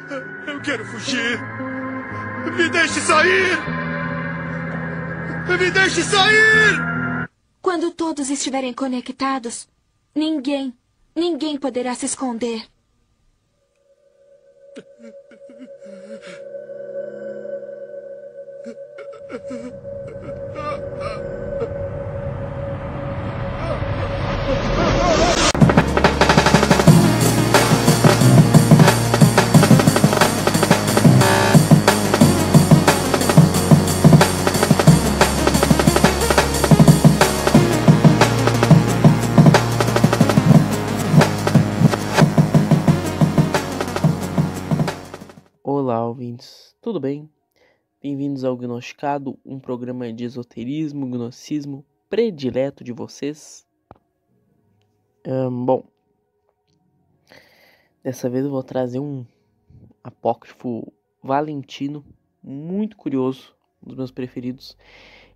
Eu quero fugir. Me deixe sair! Me deixe sair! Quando todos estiverem conectados, ninguém poderá se esconder. Olá, ouvintes, tudo bem? Bem-vindos ao Gnosticado, um programa de esoterismo, gnosticismo predileto de vocês. Bom, dessa vez eu vou trazer um apócrifo valentino, muito curioso, um dos meus preferidos.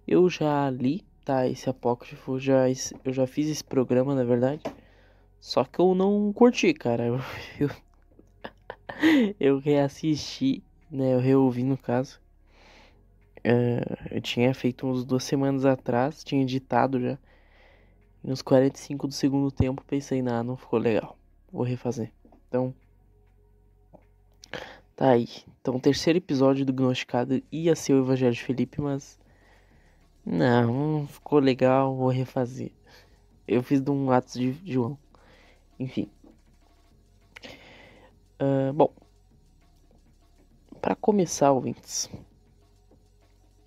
Eu já li, tá, esse apócrifo, eu já fiz esse programa, na verdade, só que eu não curti, cara. Eu reassisti, né, eu reouvi no caso. Eu tinha feito uns 2 semanas atrás, tinha editado já. E nos 45 do segundo tempo pensei, não ficou legal, vou refazer. Então, tá aí. Então, o terceiro episódio do Gnosticado ia ser o Evangelho de Felipe, mas não ficou legal, vou refazer. Eu fiz de um Atos de João. Enfim. Bom, para começar, ouvintes.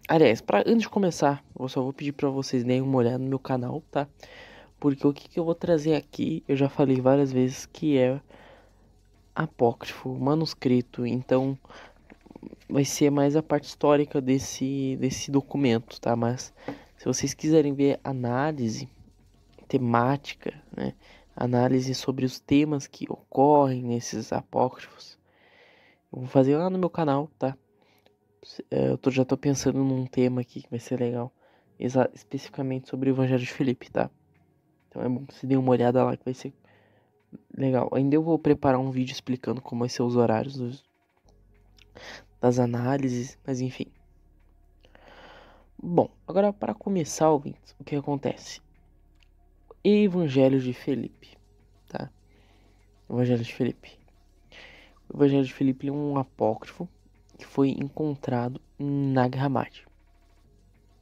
Aliás, antes de começar, eu só vou pedir para vocês darem uma olhada no meu canal, tá? Porque o que eu vou trazer aqui, eu já falei várias vezes que é apócrifo, manuscrito, então vai ser mais a parte histórica desse documento, tá? Mas se vocês quiserem ver análise temática, né? Análise sobre os temas que ocorrem nesses apócrifos, eu vou fazer lá no meu canal, tá? Já tô pensando num tema aqui que vai ser legal, especificamente sobre o Evangelho de Felipe, tá? Então é bom que você dê uma olhada lá que vai ser legal. Ainda eu vou preparar um vídeo explicando como vai ser os horários das análises, mas enfim. Bom, agora para começar, ouvintes, o que acontece? Evangelho de Felipe, tá? Evangelho de Felipe. O Evangelho de Felipe é um apócrifo que foi encontrado em Nag Hammadi,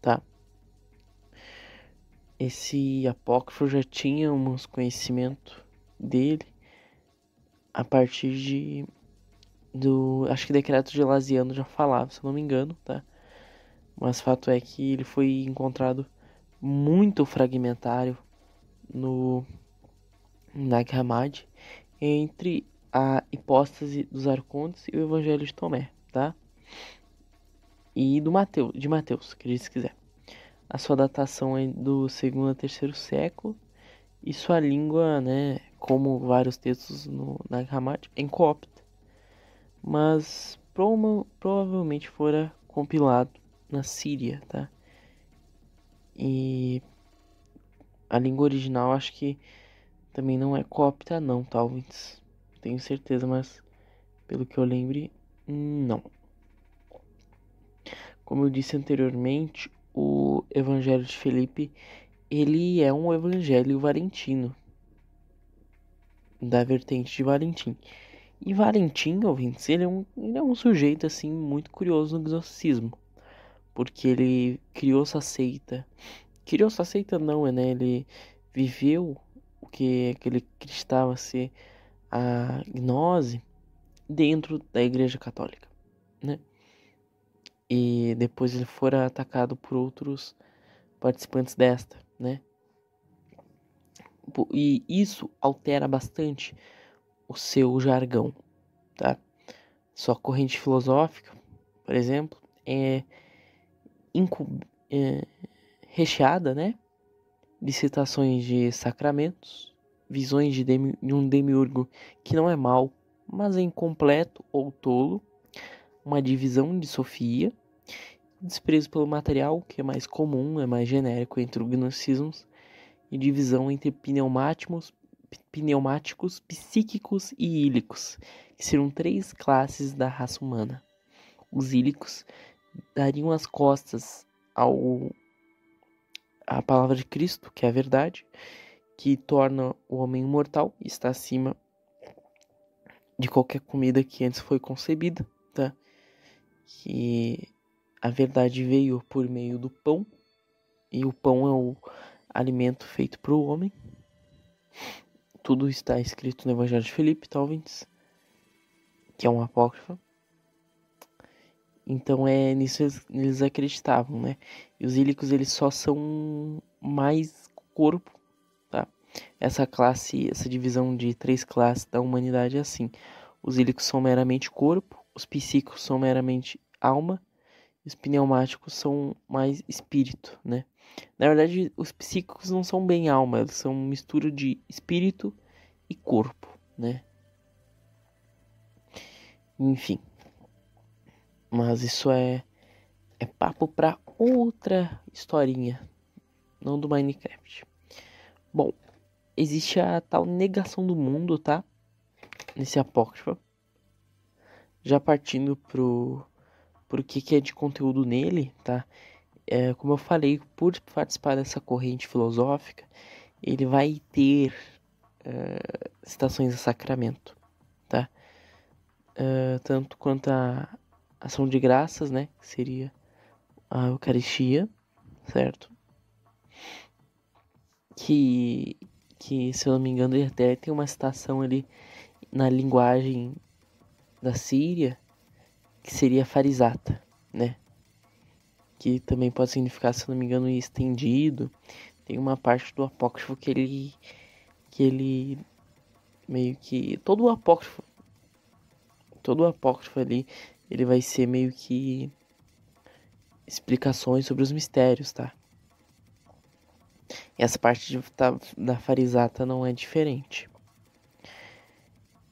tá? Esse apócrifo já tinha uns conhecimentos dele a partir acho que decreto de Laziano já falava, se eu não me engano, tá? Mas fato é que ele foi encontrado muito fragmentário no Nag Hammadi entre a hipóstase dos arcontes e o Evangelho de Tomé, tá? E de Mateus, acredite se quiser. A sua datação é do 2º a 3º século e sua língua, né, como vários textos no Nag Hammadi, é em coopta, mas provavelmente fora compilado na Síria, tá? E a língua original acho que também não é cópita não, talvez. Tenho certeza, mas pelo que eu lembre, não. Como eu disse anteriormente, o Evangelho de Felipe, ele é um evangelho valentino, da vertente de Valentim. E Valentim, ouvintes, ele é um sujeito assim muito curioso no gnosticismo, porque ele criou essa seita. Criou essa seita não, né? Ele viveu o que ele acreditava ser a gnose dentro da Igreja Católica, né? E depois ele fora atacado por outros participantes desta, né? E isso altera bastante o seu jargão, tá? Sua corrente filosófica, por exemplo, é recheada, né, de citações de sacramentos, visões de um demiurgo que não é mau, mas é incompleto ou tolo, uma divisão de Sofia, desprezo pelo material, que é mais comum, é mais genérico entre os gnosticismos, e divisão entre pneumáticos pneumáticos, psíquicos e ílicos, que seriam 3 classes da raça humana. Os ílicos dariam as costas à palavra de Cristo, que é a verdade, que torna o homem imortal e está acima de qualquer comida que antes foi concebida, tá? Que a verdade veio por meio do pão, e o pão é o alimento feito para o homem. Tudo está escrito no Evangelho de Filipe, talvez, que é um apócrifo. Então nisso eles acreditavam, né? E os ílicos, eles só são mais corpo, tá? Essa divisão de 3 classes da humanidade é assim. Os ílicos são meramente corpo, os psíquicos são meramente alma, e os pneumáticos são mais espírito, né? Na verdade, os psíquicos não são bem alma, eles são uma mistura de espírito e corpo, né? Enfim. Mas isso é papo pra outra historinha, não do Minecraft. Bom, existe a tal negação do mundo, tá? Nesse apócrifo. Já partindo pro que é de conteúdo nele, tá? Como eu falei, por participar dessa corrente filosófica, ele vai ter citações a sacramento, tá? Tanto quanto a ação de graças, né? Que seria a Eucaristia, certo? Que se eu não me engano, ele até tem uma citação ali na linguagem da Síria, que seria farisata, né? Que também pode significar, se eu não me engano, estendido. Tem uma parte do apócrifo que ele meio que todo o apócrifo ali, ele vai ser meio que explicações sobre os mistérios, tá? E essa parte da farisata não é diferente.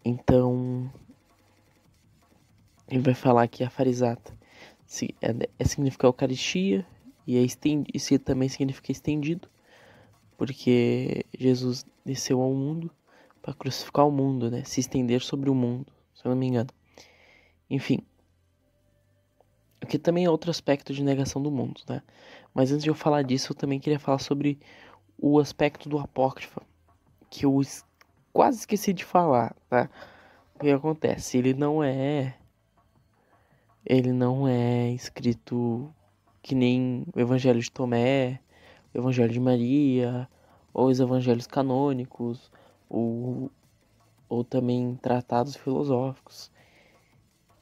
Então, ele vai falar que a farisata significa Eucaristia e isso também significa estendido, porque Jesus desceu ao mundo para crucificar o mundo, né? Se estender sobre o mundo, se eu não me engano. Enfim, o que também é outro aspecto de negação do mundo, né? Mas antes de eu falar disso, eu também queria falar sobre o aspecto do apócrifo, que eu quase esqueci de falar, tá? O que acontece? Ele não é escrito que nem o Evangelho de Tomé, o Evangelho de Maria, ou os evangelhos canônicos, ou também tratados filosóficos.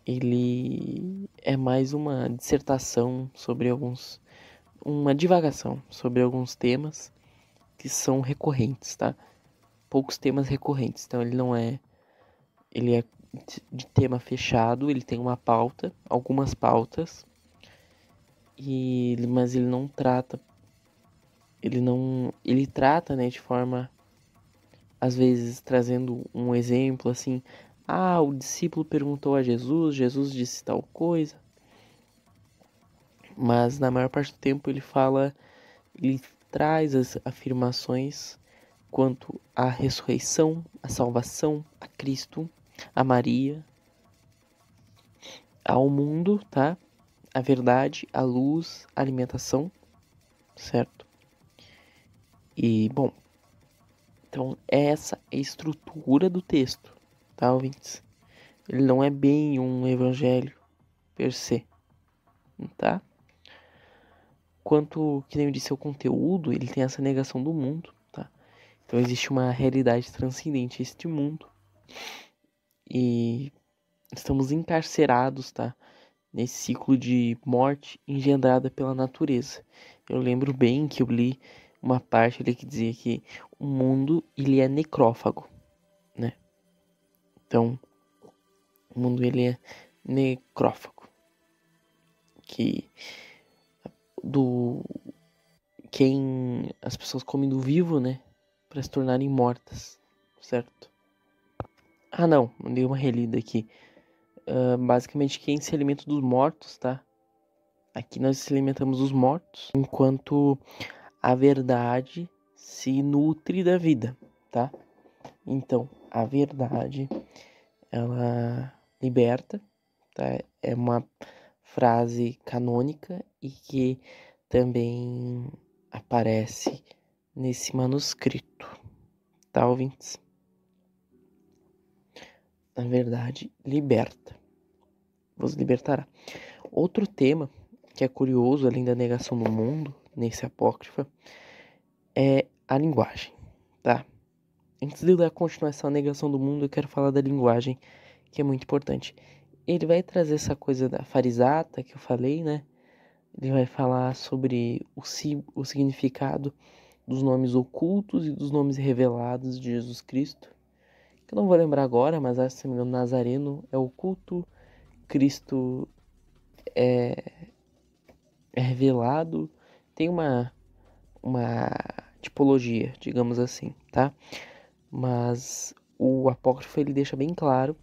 Ele é mais uma dissertação sobre uma divagação sobre alguns temas que são recorrentes, tá? Poucos temas recorrentes, então ele é de tema fechado, ele tem uma pauta, algumas pautas, mas ele não trata, ele trata, né, de forma, às vezes trazendo um exemplo assim, o discípulo perguntou a Jesus, Jesus disse tal coisa, mas na maior parte do tempo ele traz as afirmações quanto à ressurreição, à salvação, a Cristo, a Maria, ao mundo, tá? A verdade, a luz, a alimentação, certo? E, bom, então essa é a estrutura do texto, tá, ouvintes? Ele não é bem um evangelho per se, tá? Quanto, que nem eu disse, ao conteúdo, ele tem essa negação do mundo, tá? Então existe uma realidade transcendente a este mundo. E estamos encarcerados, tá? Nesse ciclo de morte engendrada pela natureza. Eu lembro bem que eu li uma parte ali que dizia que o mundo, ele é necrófago, né? Então, o mundo, ele é necrófago. Que as pessoas comem do vivo, né? Para se tornarem mortas, certo? Não, dei uma relida aqui. Basicamente, quem se alimenta dos mortos, tá? Aqui nós se alimentamos dos mortos, enquanto a verdade se nutre da vida, tá? Então, a verdade, ela liberta, tá? É uma frase canônica e que também aparece nesse manuscrito, tá, ouvintes? A verdade liberta, vos libertará. Outro tema que é curioso, além da negação do mundo, nesse apócrifa, é a linguagem, tá? Antes de eu dar continuação à negação do mundo, eu quero falar da linguagem, que é muito importante. Ele vai trazer essa coisa da farisata que eu falei, né? Ele vai falar sobre o significado dos nomes ocultos e dos nomes revelados de Jesus Cristo. Que eu não vou lembrar agora, mas acho que, se não me engano, Nazareno é oculto, Cristo é revelado. Tem uma tipologia, digamos assim, tá? Mas o apócrifo ele deixa bem claro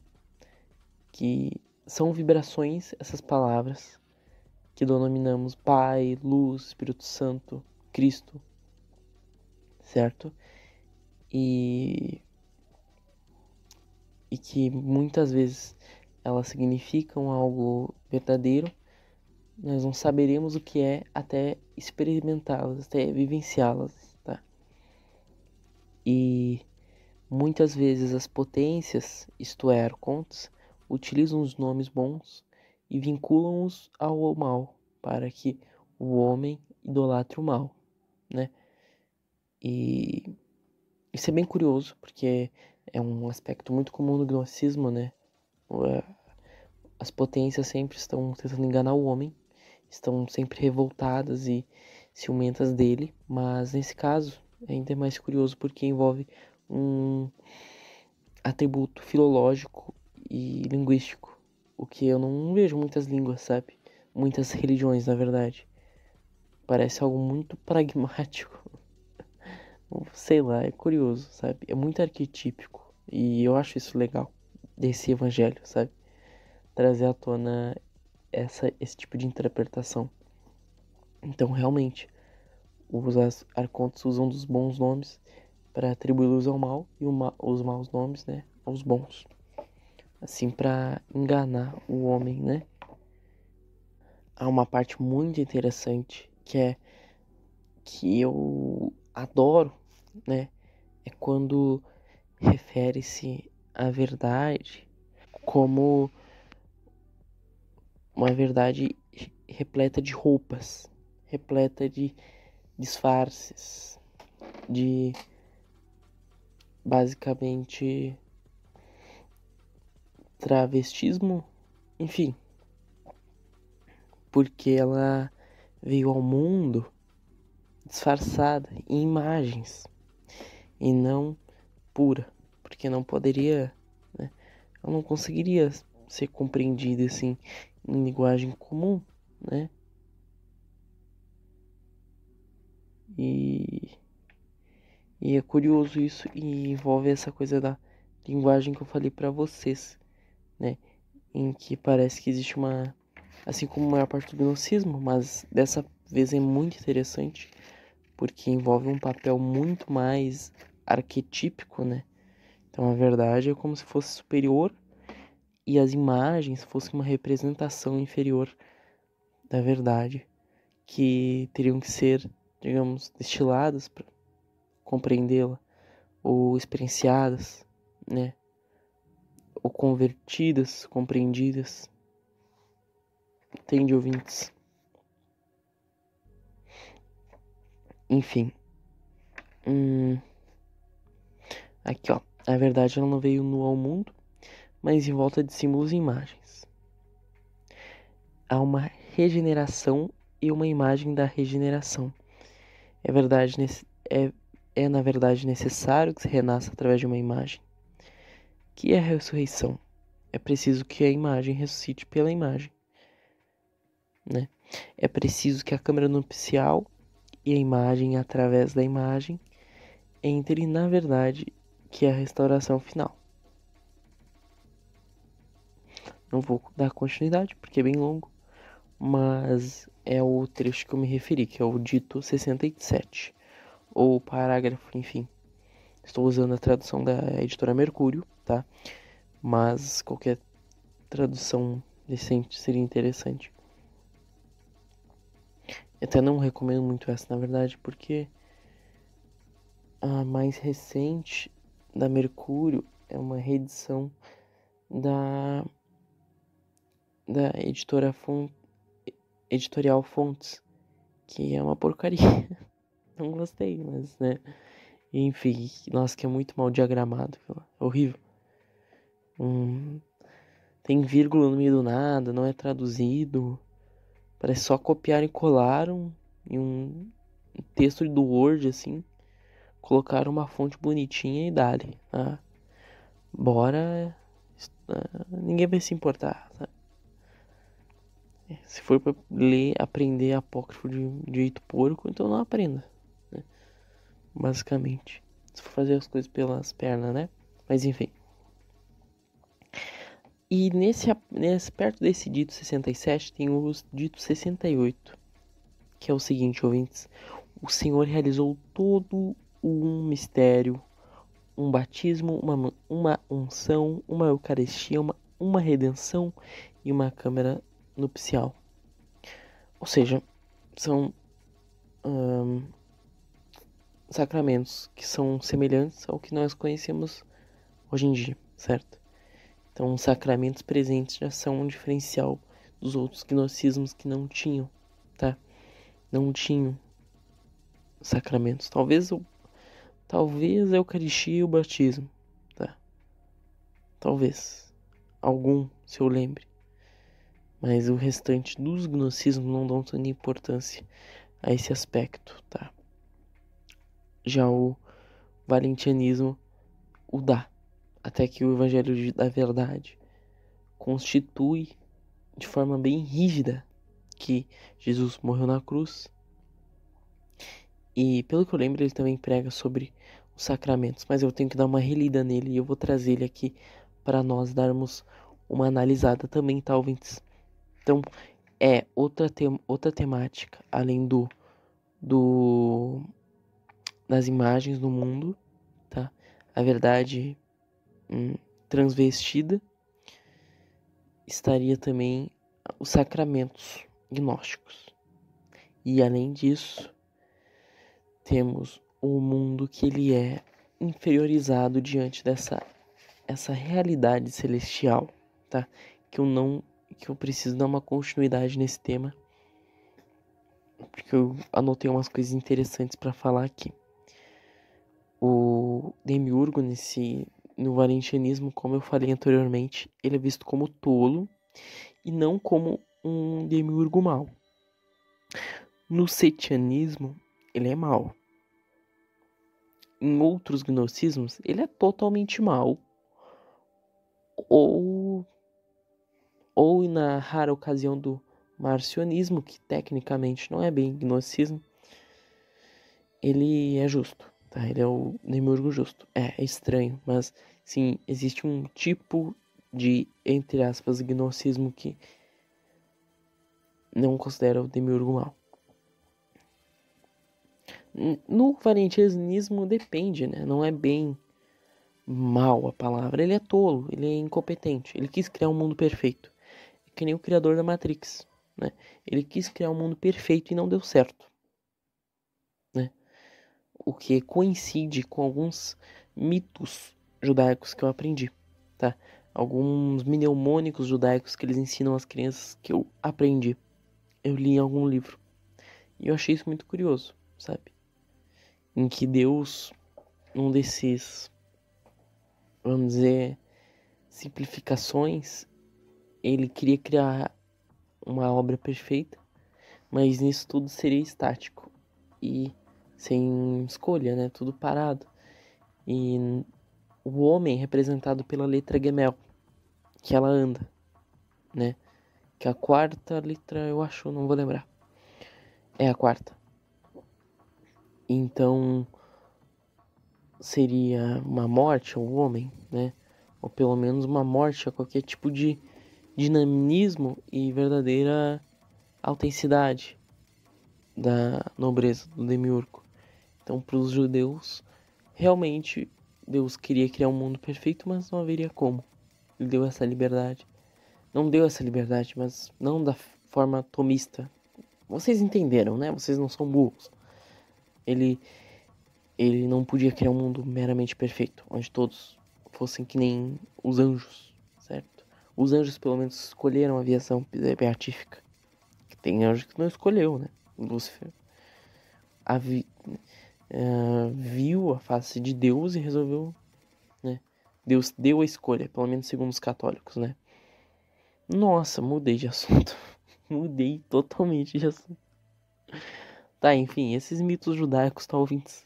que são vibrações essas palavras que denominamos Pai, Luz, Espírito Santo, Cristo, certo? E que muitas vezes elas significam algo verdadeiro, nós não saberemos o que é até experimentá-las, até vivenciá-las, tá? E muitas vezes as potências, isto é, arcontes, utilizam os nomes bons e vinculam-os ao mal, para que o homem idolatre o mal, né? E isso é bem curioso, porque é um aspecto muito comum no gnosticismo, né? As potências sempre estão tentando enganar o homem, estão sempre revoltadas e ciumentas dele, mas nesse caso ainda é mais curioso porque envolve um atributo filológico e linguístico, o que eu não vejo muitas línguas, sabe? Muitas religiões, na verdade. Parece algo muito pragmático. Sei lá, é curioso, sabe? É muito arquetípico e eu acho isso legal desse evangelho, sabe? Trazer à tona esse tipo de interpretação. Então, realmente, os arcontes usam dos bons nomes para atribuí-los ao mal e os maus nomes, né, aos bons. Assim, para enganar o homem, né? Há uma parte muito interessante que eu adoro, né? É quando refere-se à verdade como uma verdade repleta de roupas, repleta de disfarces, de basicamente travestismo, enfim, porque ela veio ao mundo disfarçada em imagens e não pura, porque não poderia, né? Ela não conseguiria ser compreendida assim em linguagem comum, né? E, e é curioso isso e envolve essa coisa da linguagem que eu falei pra vocês, né? Em que parece que existe uma, assim como a maior parte do gnosticismo, mas dessa vez é muito interessante porque envolve um papel muito mais arquetípico, né? Então a verdade é como se fosse superior e as imagens fossem uma representação inferior da verdade, que teriam que ser, digamos, destiladas para compreendê-la, ou experienciadas, né? Ou convertidas, compreendidas. Entende, ouvintes? Enfim. Aqui, ó. A verdade ela não veio nua ao mundo, mas em volta de símbolos e imagens. Há uma regeneração e uma imagem da regeneração. É na verdade necessário que se renasça através de uma imagem. Que é a ressurreição? É preciso que a imagem ressuscite pela imagem, né? É preciso que a câmara nupcial e a imagem, através da imagem, entrem na verdade, que é a restauração final. Não vou dar continuidade, porque é bem longo, mas é o trecho que eu me referi, que é o dito 67, ou parágrafo, enfim, Estou usando a tradução da editora Mercúrio, tá? Mas qualquer tradução decente seria interessante. Eu até não recomendo muito essa, na verdade, porque a mais recente da Mercúrio é uma reedição da editorial Fontes, que é uma porcaria. Não gostei, mas, né? Enfim, nossa, que é muito mal diagramado, é horrível. Tem vírgula no meio do nada, não é traduzido. Parece só copiaram e colaram em um texto do Word, assim. Colocaram uma fonte bonitinha e dali. Ah, bora. Ninguém vai se importar, tá? Se for pra ler, aprender apócrifo de jeito porco, então não aprenda, né? Basicamente. Se for fazer as coisas pelas pernas, né? Mas enfim. E perto desse dito 67 tem o dito 68, que é o seguinte, ouvintes. O Senhor realizou todo um mistério, um batismo, uma unção, uma eucaristia, uma redenção e uma câmara nupcial. Ou seja, são sacramentos que são semelhantes ao que nós conhecemos hoje em dia, certo? Então, os sacramentos presentes já são um diferencial dos outros gnosticismos que não tinham, tá? Não tinham sacramentos. Talvez a Eucaristia e o batismo, tá? Talvez. Algum, se eu lembre. Mas o restante dos gnosticismos não dão tanta importância a esse aspecto, tá? Já o valentianismo o dá. Até que o Evangelho da Verdade constitui de forma bem rígida que Jesus morreu na cruz. E pelo que eu lembro, ele também prega sobre os sacramentos. Mas eu tenho que dar uma relida nele e eu vou trazer ele aqui para nós darmos uma analisada também, tá, ouvintes? Então, é outra temática, além das imagens do mundo, tá? A verdade transvestida. Estaria também os sacramentos gnósticos. E além disso, temos o mundo que ele é inferiorizado diante essa realidade celestial, tá? Que eu preciso dar uma continuidade nesse tema, porque eu anotei umas coisas interessantes para falar aqui. O demiurgo no valentianismo, como eu falei anteriormente, ele é visto como tolo e não como um demiurgo mau. No setianismo, ele é mau. Em outros gnosticismos, ele é totalmente mau. Ou na rara ocasião do marcionismo, que tecnicamente não é bem gnosticismo, ele é justo, tá? Ele é o demiurgo justo. É estranho, mas sim, existe um tipo de, entre aspas, gnosticismo que não considera o demiurgo mau. No valentianismo depende, né? Não é bem mal a palavra. Ele é tolo, ele é incompetente. Ele quis criar um mundo perfeito. É que nem o criador da Matrix, né? Ele quis criar um mundo perfeito e não deu certo, né? O que coincide com alguns mitos judaicos que eu aprendi, tá? Alguns mnemônicos judaicos que eles ensinam às crianças que eu aprendi. Eu li em algum livro. E eu achei isso muito curioso, sabe? Em que Deus, num desses, vamos dizer, simplificações, ele queria criar uma obra perfeita, mas nisso tudo seria estático e sem escolha, né? Tudo parado. E o homem representado pela letra Gemel, que ela anda, né? Que a quarta letra, eu acho, não vou lembrar. É a quarta. Então, seria uma morte ao homem, né? Ou pelo menos uma morte a qualquer tipo de dinamismo e verdadeira autenticidade da nobreza do demiurgo. Então, para os judeus, realmente Deus queria criar um mundo perfeito, mas não haveria como. Ele deu essa liberdade. Não deu essa liberdade, mas não da forma tomista. Vocês entenderam, né? Vocês não são burros. Ele não podia criar um mundo meramente perfeito, onde todos fossem que nem os anjos, certo? Os anjos pelo menos escolheram a aviação beatífica. Tem anjo que não escolheu, né? Lúcifer viu a face de Deus e resolveu, né? Deus deu a escolha, pelo menos segundo os católicos, né? Nossa, mudei de assunto. Mudei totalmente de assunto. Tá, enfim, esses mitos judaicos, tá, ouvintes?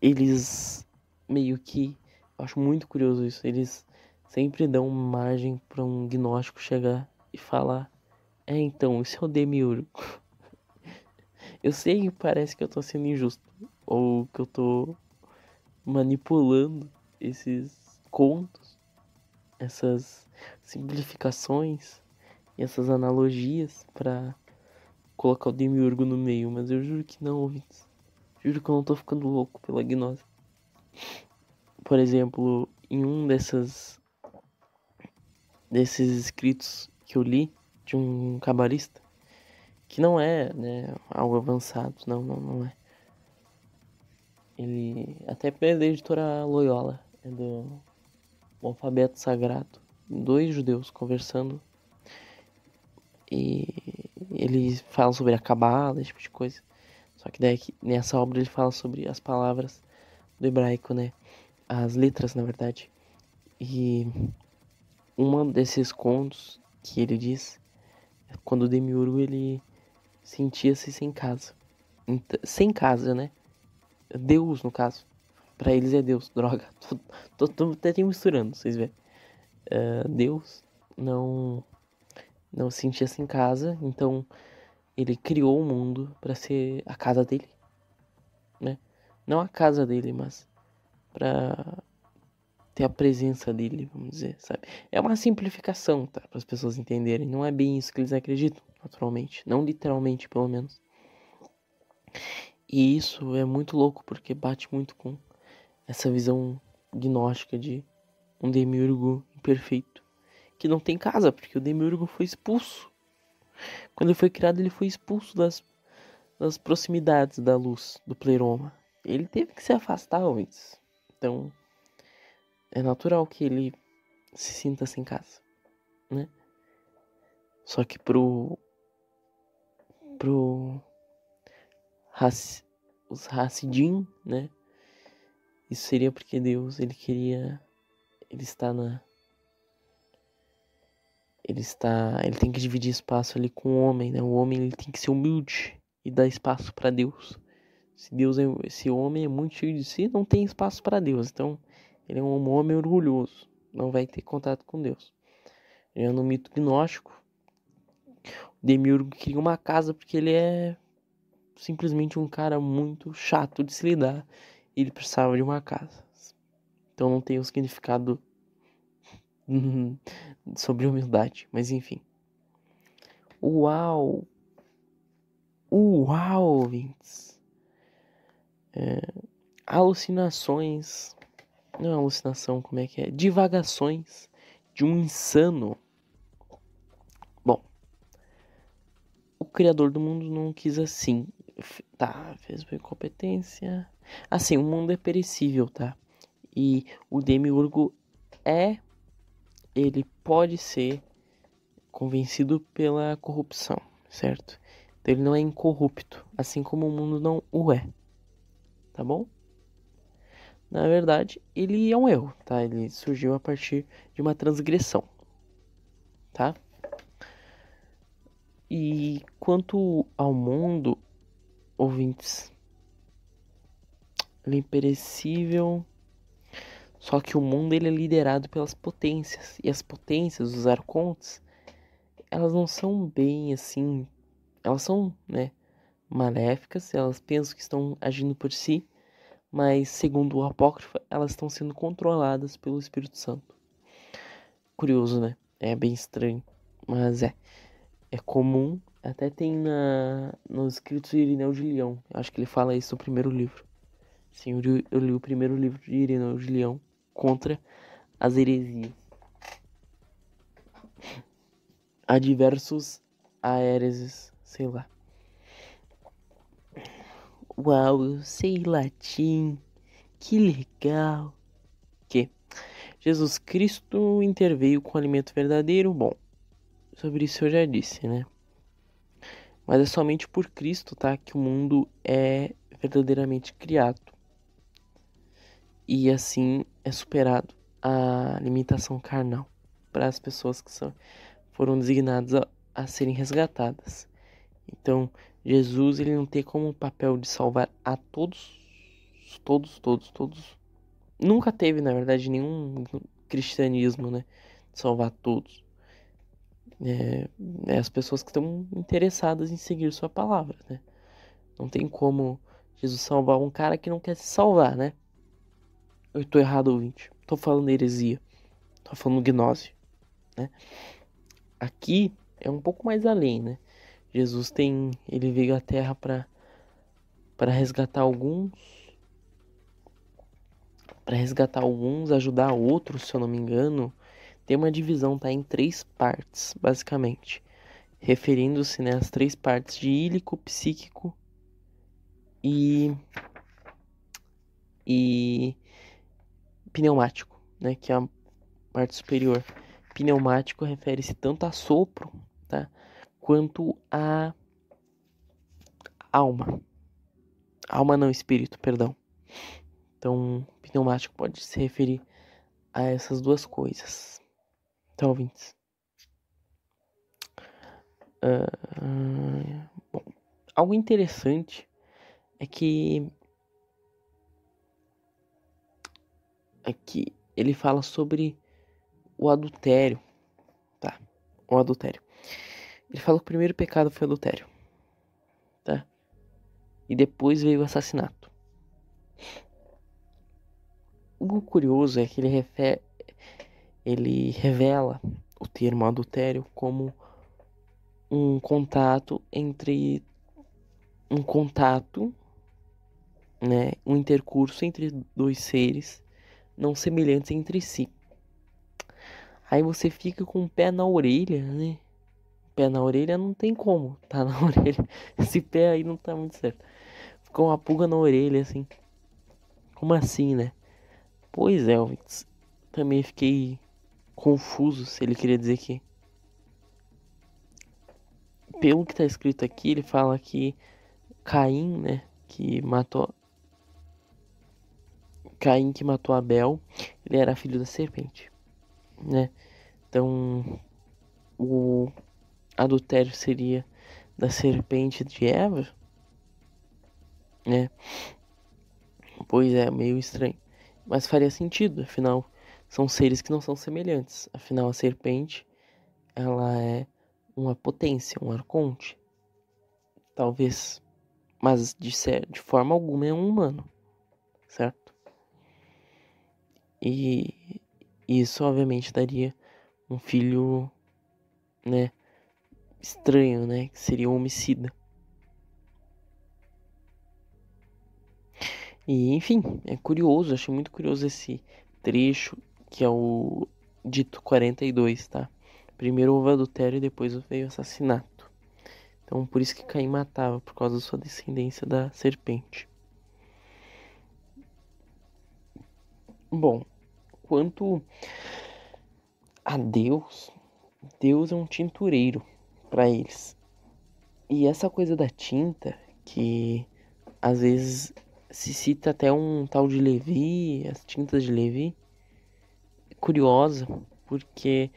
Eles meio que... Eu acho muito curioso isso. Eles sempre dão margem pra um gnóstico chegar e falar: então, esse é o demiurgo. Eu sei que parece que eu tô sendo injusto, ou que eu tô manipulando esses contos, essas simplificações e essas analogias pra colocar o demiurgo no meio, mas eu juro que não, ouvintes. Juro que eu não tô ficando louco pela gnose. Por exemplo, em um desses escritos que eu li de um cabalista, que não é, né, algo avançado, não é. Ele até é da editora Loyola, é do Alfabeto Sagrado. Dois judeus conversando e ele fala sobre a Cabala, esse tipo de coisa. Só que daí nessa obra ele fala sobre as palavras do hebraico, né? As letras, na verdade. E um desses contos que ele diz é quando o demiurgo ele sentia-se sem casa. Sem casa, né? Deus, no caso. Pra eles é Deus, droga. Tô até misturando, vocês verem. Deus não sentia-se em casa, então ele criou o mundo pra ser a casa dele, né? Não a casa dele, mas pra ter a presença dele, vamos dizer, sabe? É uma simplificação, tá? Para as pessoas entenderem. Não é bem isso que eles acreditam, naturalmente. Não literalmente, pelo menos. E isso é muito louco, porque bate muito com essa visão gnóstica de um demiurgo imperfeito, que não tem casa, porque o demiurgo foi expulso. Quando ele foi criado, ele foi expulso das proximidades da luz, do pleroma. Ele teve que se afastar antes. Então, é natural que ele se sinta sem casa, né? Só que pro os Hassidim, né? Isso seria porque Deus, ele ele tem que dividir espaço ali com o homem, né? O homem ele tem que ser humilde e dar espaço para Deus. Se o homem é muito cheio de si, não tem espaço para Deus. Então, ele é um homem orgulhoso, não vai ter contato com Deus. Já no mito gnóstico, o demiurgo cria uma casa porque ele é simplesmente um cara muito chato de se lidar. E ele precisava de uma casa. Então não tem o significado sobre humildade, mas enfim. Uau! Uau, ouvintes! Alucinações. Não é alucinação, como é que é? Divagações de um insano. Bom, o criador do mundo não quis assim. Tá, fez por incompetência. Assim, o mundo é perecível, tá? E o demiurgo ele pode ser convencido pela corrupção, certo? Então ele não é incorrupto, assim como o mundo não o é, tá bom? Na verdade, ele é um erro, tá? Ele surgiu a partir de uma transgressão, tá? E quanto ao mundo, ouvintes, ele é imperecível, só que o mundo ele é liderado pelas potências, e as potências, os arcontes, elas não são bem assim, elas são, né, maléficas, elas pensam que estão agindo por si, mas segundo o apócrifo, elas estão sendo controladas pelo Espírito Santo. Curioso, né? É bem estranho, mas é comum, até tem nos escritos de Irineu de Leão, acho que ele fala isso no primeiro livro, Sim, eu li o primeiro livro de Ireneu de Leão contra as heresias. Há diversos aéreses, sei lá. Uau, eu sei latim. Que legal. Que Jesus Cristo interveio com alimento verdadeiro. Bom, sobre isso eu já disse, né? Mas é somente por Cristo, tá? Que o mundo é verdadeiramente criado. E assim é superado a limitação carnal para as pessoas que foram designadas a serem resgatadas. Então, Jesus, ele não tem como papel de salvar a todos. Nunca teve, na verdade, nenhum cristianismo, né? De salvar todos. É as pessoas que estão interessadas em seguir sua palavra, né? Não tem como Jesus salvar um cara que não quer se salvar, né? Eu tô errado, ouvinte. Tô falando heresia. Tô falando gnose, né? Aqui é um pouco mais além, né? Ele veio à Terra para resgatar alguns, ajudar outros, se eu não me engano. Tem uma divisão, tá, em 3 partes, basicamente, referindo-se, né, às 3 partes de ílico, psíquico e pneumático, né, que é a parte superior. Pneumático refere-se tanto a sopro, tá, quanto a alma. Alma não, espírito, perdão. Então, pneumático pode se referir a essas duas coisas. Então, ouvintes. Bom, algo interessante é que aqui ele fala sobre o adultério, tá? O adultério. Ele fala que o primeiro pecado foi o adultério, tá? E depois veio o assassinato. O curioso é que ele revela o termo adultério como um contato, né, um intercurso entre 2 seres não semelhantes entre si. Aí você fica com o pé na orelha, né? Pé na orelha não tem como, tá na orelha. Esse pé aí não tá muito certo. Ficou uma pulga na orelha, assim. Como assim, né? Pois é, Elvis. Também fiquei confuso se ele queria dizer que... Pelo que tá escrito aqui, ele fala que Caim, né? Caim que matou Abel, ele era filho da serpente, né? Então, o adultério seria da serpente de Eva, né? Pois é, meio estranho. Mas faria sentido, afinal, são seres que não são semelhantes. Afinal, a serpente, ela é uma potência, um arconte. Talvez, mas de forma alguma é um humano, certo? E isso, obviamente, daria um filho, né, estranho, né, que seria um homicida. E, enfim, é curioso, achei muito curioso esse trecho, que é o dito 42, tá? Primeiro houve adultério e depois veio o assassinato. Então, por isso que Caim matava, por causa da sua descendência da serpente. Bom, quanto a Deus, Deus é um tintureiro para eles. E essa coisa da tinta, que às vezes se cita até um tal de Levi, as tintas de Levi, é curiosa, porque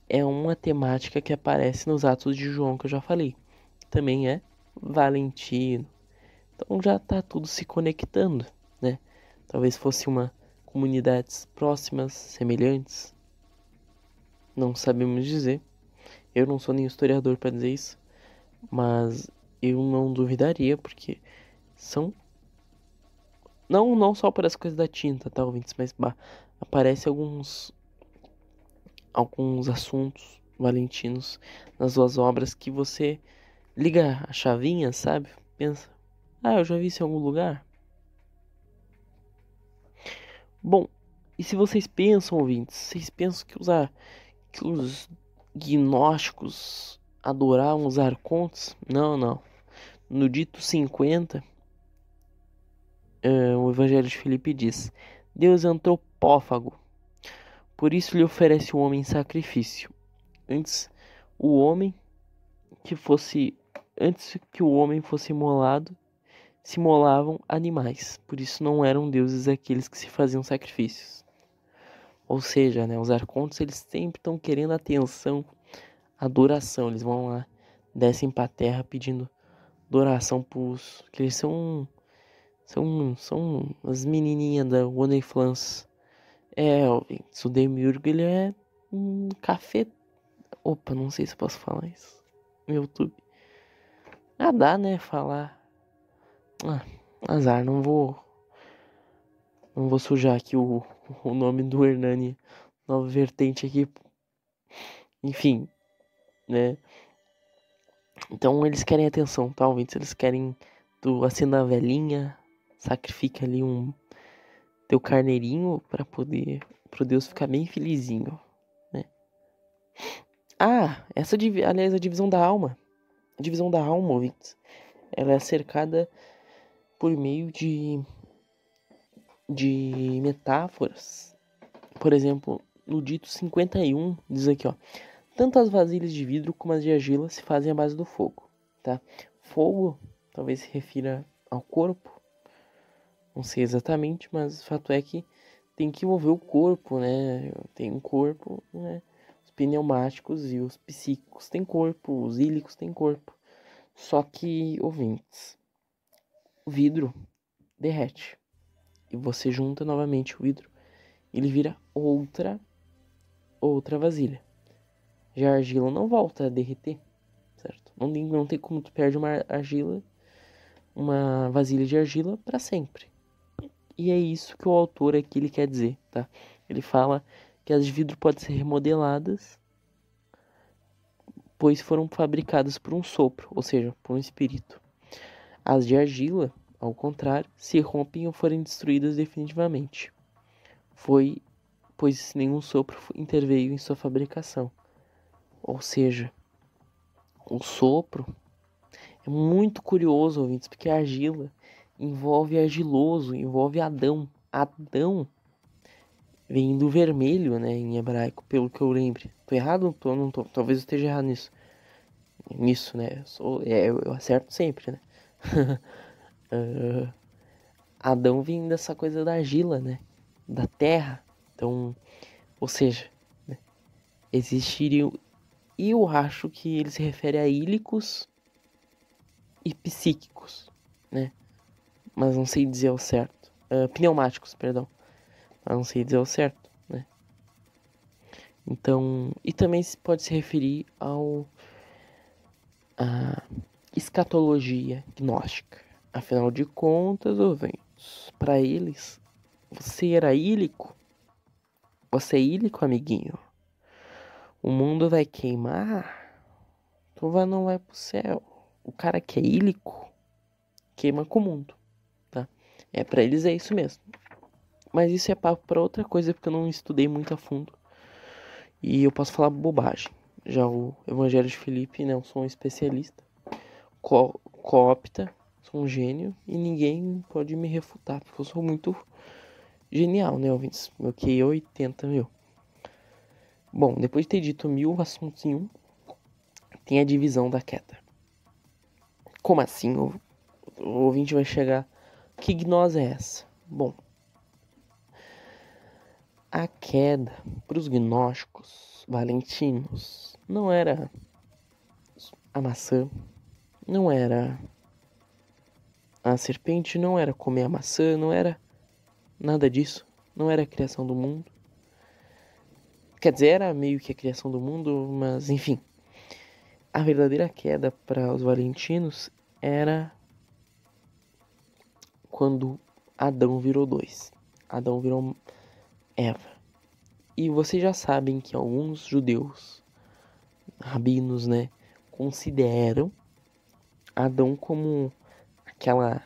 é uma temática que aparece nos Atos de João, que eu já falei. Também é Valentino. Então já tá tudo se conectando, né? Talvez fosse uma comunidades próximas, semelhantes. Não sabemos dizer. Eu não sou nem historiador para dizer isso, mas eu não duvidaria, porque são não só por essa coisa da tinta, tá, ouvintes, mas aparece alguns assuntos valentinos nas suas obras que você liga a chavinha, sabe? Pensa, eu já vi isso em algum lugar. Bom, e se vocês pensam, ouvintes, vocês pensam que os gnósticos adoravam os arcontes? Não, não. No dito 50, o Evangelho de Filipe diz: Deus é antropófago, por isso lhe oferece o homem em sacrifício. Antes o homem que fosse Antes que o homem fosse imolado, se imolavam animais. Por isso não eram deuses aqueles que se faziam sacrifícios. Ou seja, né, os arcontes eles sempre estão querendo atenção, adoração. Eles vão lá, descem pra terra pedindo adoração pros... que eles são as menininhas da OnlyFans. O Demiurgo ele é um café... Opa, não sei se eu posso falar isso no YouTube. Ah, dá, né, falar. Azar, não vou sujar aqui o nome do Hernani, nova vertente aqui. Enfim, né? Então eles querem atenção, tá, ouvintes? Eles querem tu acender a velhinha, sacrifica ali teu carneirinho pra poder pro Deus ficar bem felizinho, né? Aliás, a divisão da alma. A divisão da alma, ouvintes, ela é cercada por meio de metáforas. Por exemplo, no dito 51, diz aqui, ó: tanto as vasilhas de vidro como as de argila se fazem à base do fogo, tá? Fogo talvez se refira ao corpo, não sei exatamente, mas o fato é que tem que envolver o corpo, né? Tem um corpo, né? Os pneumáticos e os psíquicos têm corpo, os ílicos têm corpo. Só que, ouvintes, o vidro derrete e você junta novamente o vidro, ele vira outra vasilha. Já a argila não volta a derreter, certo? Não tem como tu perde uma vasilha de argila para sempre. E é isso que o autor aqui ele quer dizer, tá? Ele fala que as de vidro podem ser remodeladas, pois foram fabricadas por um sopro, ou seja, por um espírito. As de argila, ao contrário, se rompem ou forem destruídas definitivamente. Pois nenhum sopro interveio em sua fabricação. Ou seja, o sopro é muito curioso, ouvintes, porque a argila envolve argiloso, envolve Adão. Adão vem do vermelho, né, em hebraico, pelo que eu lembro. Tô errado? Não tô. Talvez eu esteja errado nisso. Nisso, né? Eu acerto sempre, né? Adão vem dessa coisa da argila, né? Da terra. Então, ou seja, né, existiriam... E eu acho que ele se refere a ílicos e psíquicos, né? Mas não sei dizer ao certo. Pneumáticos, perdão. Mas não sei dizer ao certo, né? Então, e também se pode se referir à escatologia gnóstica. Afinal de contas, ouvintes, para eles, você era ílico? Você é ílico, amiguinho? O mundo vai queimar? Tu não vai pro céu. O cara que é ílico queima com o mundo, tá? Pra eles é isso mesmo. Mas isso é papo pra outra coisa, porque eu não estudei muito a fundo. E eu posso falar bobagem. Já o Evangelho de Filipe, né? Eu sou um especialista. Coopta, sou um gênio. E ninguém pode me refutar, porque eu sou muito genial, né, ouvintes? Meu QI é 80 mil. Bom, depois de ter dito 1000 assuntos em um, tem a divisão da queda. Como assim? O ouvinte vai chegar... Que gnose é essa? Bom, a queda para os gnósticos valentinos não era a maçã, não era a serpente, não era comer a maçã, não era nada disso, não era a criação do mundo. Quer dizer, era meio que a criação do mundo, mas enfim. A verdadeira queda para os valentinos era quando Adão virou 2. Adão virou Eva. E vocês já sabem que alguns judeus, rabinos, né, consideram Adão como aquela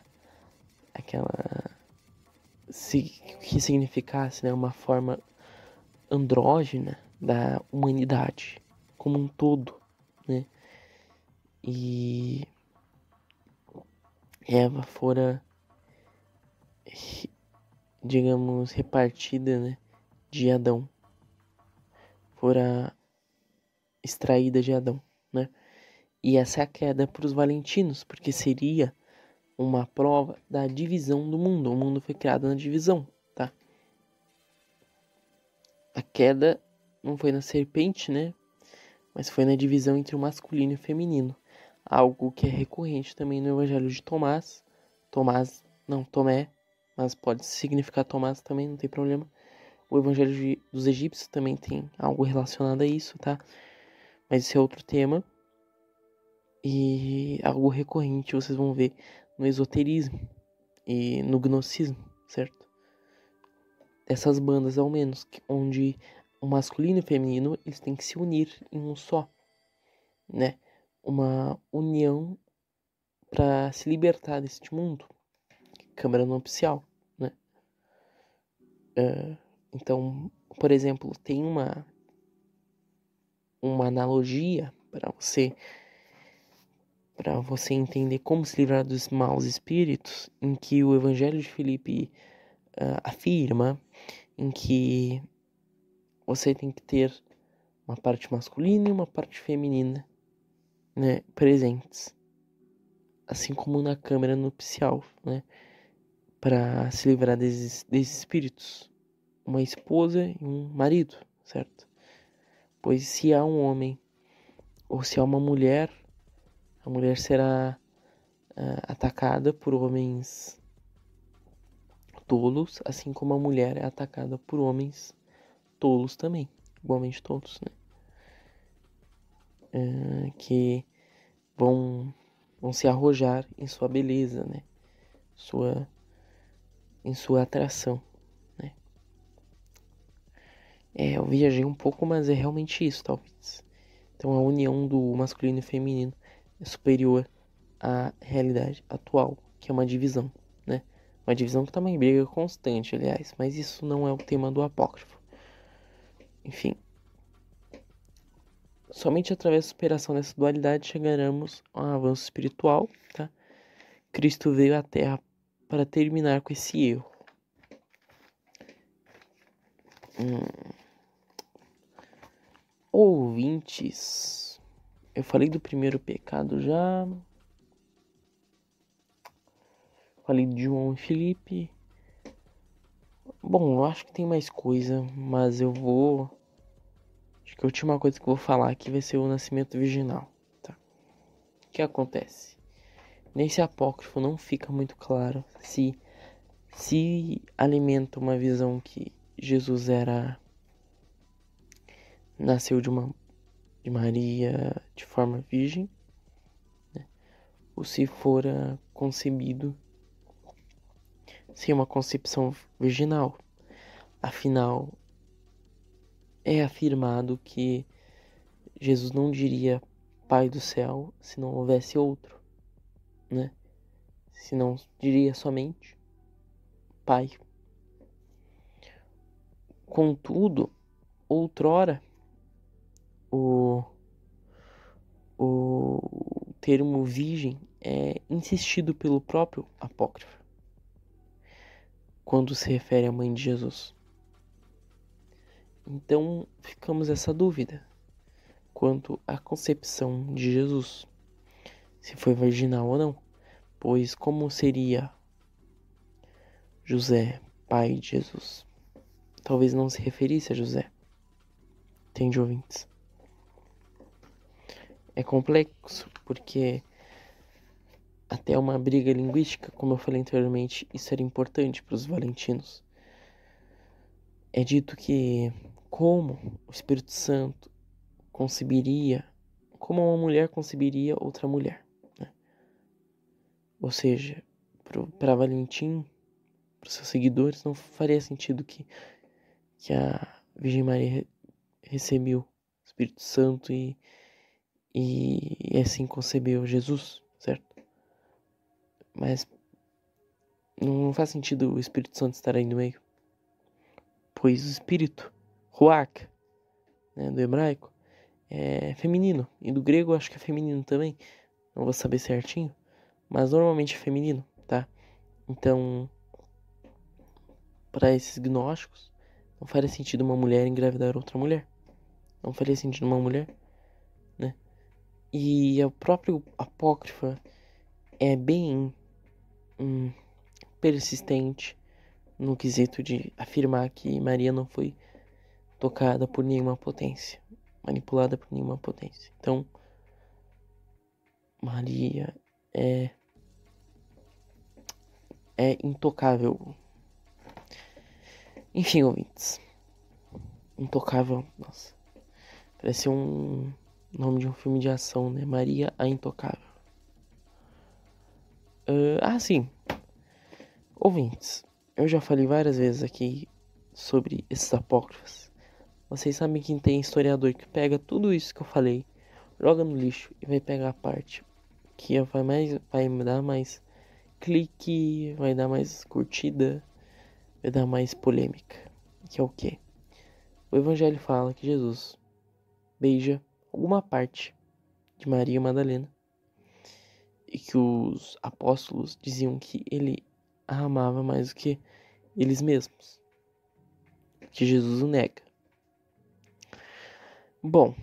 que significasse, né, uma forma andrógena da humanidade como um todo, né? E Eva fora, digamos, repartida, né, de Adão, fora extraída de Adão, né? E essa é a queda para os valentinos, porque seria uma prova da divisão do mundo. O mundo foi criado na divisão, tá? A queda não foi na serpente, né? Mas foi na divisão entre o masculino e o feminino. Algo que é recorrente também no Evangelho de Tomás. Tomé, mas pode significar Tomás também, não tem problema. O Evangelho dos Egípcios também tem algo relacionado a isso, tá? Mas esse é outro tema. E algo recorrente vocês vão ver no esoterismo e no gnosticismo, certo? Dessas bandas, ao menos, onde o masculino e o feminino eles têm que se unir em um só, né? Uma união para se libertar deste mundo. Câmara nupcial, né? Então, por exemplo, tem uma analogia para você entender como se livrar dos maus espíritos, em que o Evangelho de Filipe afirma em que você tem que ter uma parte masculina e uma parte feminina, né, presentes, assim como na câmara nupcial, né, para se livrar desses espíritos, uma esposa e um marido, certo? Pois se há um homem ou se há uma mulher, a mulher será atacada por homens tolos, assim como a mulher é atacada por homens tolos também, igualmente tolos, né? Que vão se arrojar em sua beleza, né? Em sua atração, né? Eu viajei um pouco, mas é realmente isso, talvez. Então a união do masculino e feminino é superior à realidade atual, que é uma divisão, né? Uma divisão que também briga constante, aliás, mas isso não é o tema do apócrifo. Enfim, somente através da superação dessa dualidade chegaremos a um avanço espiritual, tá? Cristo veio à Terra para terminar com esse erro. Ouvintes, eu falei do primeiro pecado já. Falei de João e Felipe. Bom, eu acho que tem mais coisa, mas acho que a última coisa que eu vou falar aqui vai ser o nascimento virginal, tá? O que acontece? Nesse apócrifo não fica muito claro se alimenta uma visão que Jesus nasceu de Maria de forma virgem, né? Ou se fora concebido sem uma concepção virginal. Afinal, é afirmado que Jesus não diria Pai do céu se não houvesse outro, né? Se não diria somente Pai. Contudo, outrora, o termo virgem é insistido pelo próprio apócrifo quando se refere à mãe de Jesus. Então, ficamos essa dúvida quanto à concepção de Jesus, se foi virginal ou não, pois como seria José, pai de Jesus? Talvez não se referisse a José. Entende, ouvintes? É complexo, porque até uma briga linguística, como eu falei anteriormente, isso era importante para os valentinos. É dito que como o Espírito Santo conceberia, como uma mulher conceberia outra mulher, né? Ou seja, para Valentim, para os seus seguidores, não faria sentido que a Virgem Maria recebeu o Espírito Santo e assim concebeu Jesus, certo? Mas Não faz sentido o Espírito Santo estar aí no meio. Pois o Espírito, Ruach, né, do hebraico, é feminino. E do grego eu acho que é feminino também. Não vou saber certinho. Mas normalmente é feminino, tá? Então, para esses gnósticos, não faria sentido uma mulher engravidar outra mulher. Não faria sentido uma mulher, né? E o próprio apócrifa é bem persistente no quesito de afirmar que Maria não foi tocada por nenhuma potência, manipulada por nenhuma potência. Então, Maria é intocável. Enfim, ouvintes. Intocável, nossa. Parece um nome de um filme de ação, né? Maria a Intocável. Sim. Ouvintes, eu já falei várias vezes aqui sobre esses apócrifos. Vocês sabem que tem historiador que pega tudo isso que eu falei, joga no lixo e vai pegar a parte que vai me dar mais clique, vai dar mais curtida, vai dar mais polêmica. Que é o quê? O Evangelho fala que Jesus beija alguma parte de Maria Madalena e que os apóstolos diziam que ele a amava mais do que eles mesmos, que Jesus o nega. Bom,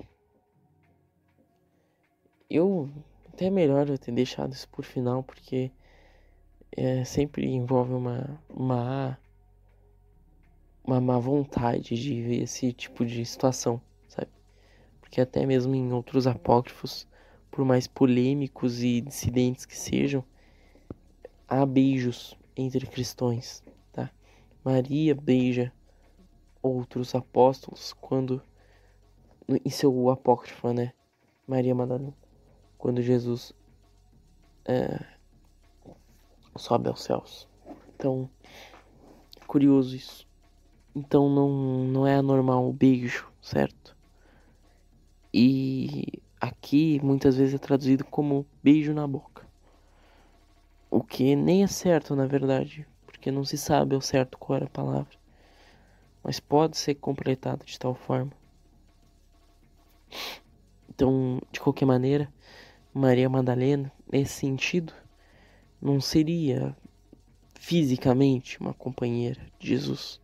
eu até melhor eu ter deixado isso por final, porque sempre envolve uma má vontade de ver esse tipo de situação, sabe? Porque até mesmo em outros apócrifos, por mais polêmicos e dissidentes que sejam, há beijos entre cristãos, tá? Maria beija outros apóstolos quando, em seu apócrifo, né? Maria Madalena, quando Jesus sobe aos céus. Então, é curioso isso. Então não é anormal o beijo, certo? E aqui muitas vezes é traduzido como beijo na boca. O que nem é certo, na verdade, porque não se sabe ao certo qual era a palavra. Mas pode ser completado de tal forma. Então, de qualquer maneira, Maria Madalena, nesse sentido, não seria fisicamente uma companheira de Jesus,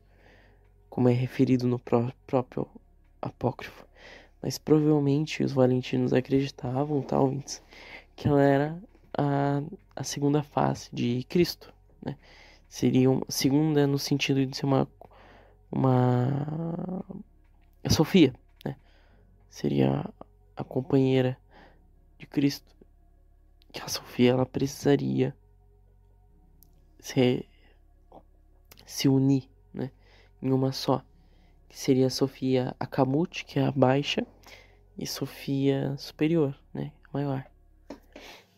como é referido no próprio apócrifo. Mas provavelmente os valentinos acreditavam, talvez, que ela era a segunda face de Cristo, né? Seria segunda no sentido de ser uma Sofia, né? Seria a companheira de Cristo, que a Sofia ela precisaria se unir, né, em uma só, que seria a Sofia Akamut, que é a baixa, e Sofia superior, né, a maior.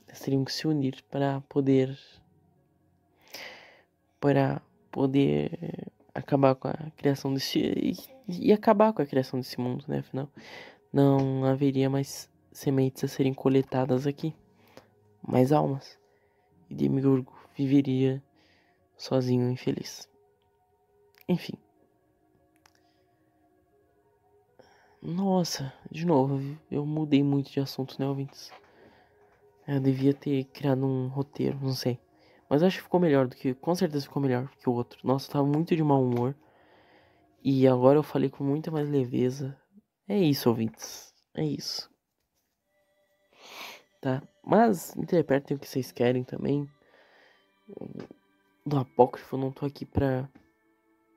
Elas teriam que se unir para poder acabar com a criação e acabar com a criação desse mundo, né, afinal não haveria mais sementes a serem coletadas aqui, mais almas, e Demiurgo viveria sozinho e infeliz. Enfim. Nossa, de novo, eu mudei muito de assunto, né, ouvintes? Eu devia ter criado um roteiro, não sei. Mas acho que ficou melhor com certeza ficou melhor que o outro. Nossa, eu tava muito de mau humor. E agora eu falei com muita mais leveza. É isso, ouvintes. É isso. Tá? Mas interpretem o que vocês querem também. Do apócrifo eu não tô aqui pra,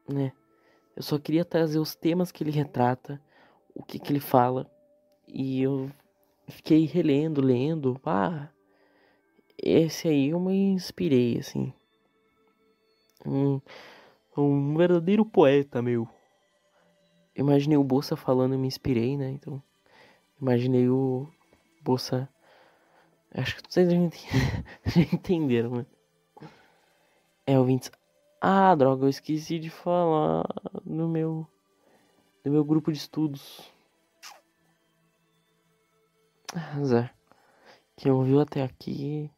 né? Eu só queria trazer os temas que ele retrata, o que ele fala. E eu fiquei relendo, lendo. Esse aí eu me inspirei, assim. Um verdadeiro poeta, meu. Imaginei o Bolsa falando e me inspirei, né? Então, imaginei o Bolsa. Acho que vocês já entenderam, né? Ouvintes. Droga, eu esqueci de falar no meu grupo de estudos. Azar. Quem ouviu até aqui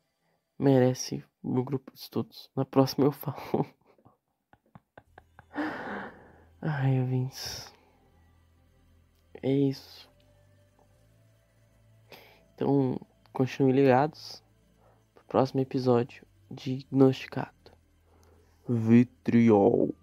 merece meu grupo de estudos. Na próxima eu falo. Ai, ouvintes. É isso. Então, continuem ligados pro próximo episódio de Diagnosticado Vitriol.